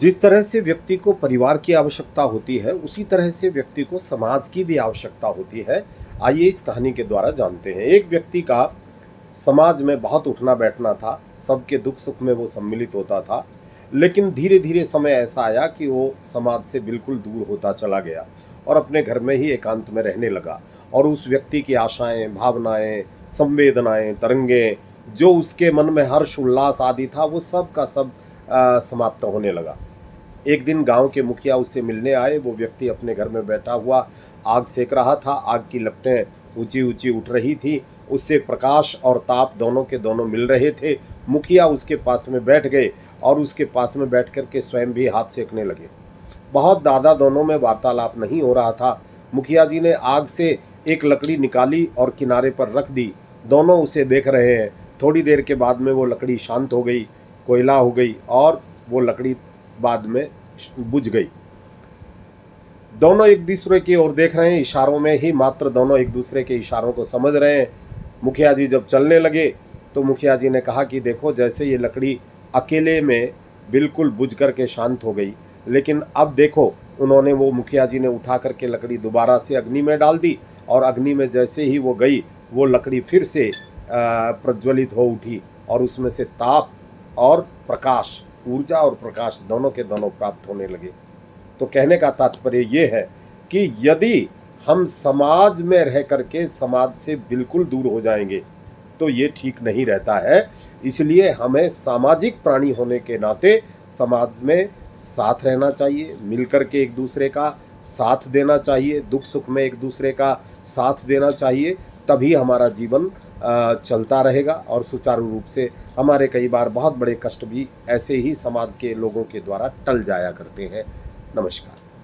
जिस तरह से व्यक्ति को परिवार की आवश्यकता होती है, उसी तरह से व्यक्ति को समाज की भी आवश्यकता होती है। आइए इस कहानी के द्वारा जानते हैं। एक व्यक्ति का समाज में बहुत उठना-बैठना था, सबके दुख-सुख में वो सम्मिलित होता था। लेकिन धीरे-धीरे समय ऐसा आया कि वो समाज से बिल्कुल दूर होता चला गया और अपने घर में ही एकांत में रहने लगा। और उस व्यक्ति की आशाएँ, भावनाएँ, संवेदनाएँ, तरंगें, जो उसके मन में हर्ष, उल्लास आदि था, वो सब का सब समाप्त होने लगा। एक दिन गांव के मुखिया उससे मिलने आए। वो व्यक्ति अपने घर में बैठा हुआ आग सेक रहा था। आग की लपटें ऊंची ऊंची उठ रही थी, उससे प्रकाश और ताप दोनों के दोनों मिल रहे थे। मुखिया उसके पास में बैठ गए और उसके पास में बैठ कर के स्वयं भी हाथ सेकने लगे। बहुत ज़्यादा दोनों में वार्तालाप नहीं हो रहा था। मुखिया जी ने आग से एक लकड़ी निकाली और किनारे पर रख दी। दोनों उसे देख रहे हैं। थोड़ी देर के बाद में वो लकड़ी शांत हो गई, कोयला हो गई और वो लकड़ी बाद में बुझ गई। दोनों एक दूसरे की ओर देख रहे हैं, इशारों में ही मात्र दोनों एक दूसरे के इशारों को समझ रहे हैं। मुखिया जी जब चलने लगे तो मुखिया जी ने कहा कि देखो, जैसे ये लकड़ी अकेले में बिल्कुल बुझ करके शांत हो गई, लेकिन अब देखो, उन्होंने वो मुखिया जी ने उठा करके लकड़ी दोबारा से अग्नि में डाल दी और अग्नि में जैसे ही वो गई, वो लकड़ी फिर से प्रज्वलित हो उठी और उसमें से ताप और प्रकाश, ऊर्जा और प्रकाश दोनों के दोनों प्राप्त होने लगे। तो कहने का तात्पर्य ये है कि यदि हम समाज में रह करके समाज से बिल्कुल दूर हो जाएंगे तो ये ठीक नहीं रहता है। इसलिए हमें सामाजिक प्राणी होने के नाते समाज में साथ रहना चाहिए, मिलकर के एक दूसरे का साथ देना चाहिए, दुख सुख में एक दूसरे का साथ देना चाहिए। तभी हमारा जीवन चलता रहेगा और सुचारू रूप से हमारे कई बार बहुत बड़े कष्ट भी ऐसे ही समाज के लोगों के द्वारा टल जाया करते हैं। नमस्कार।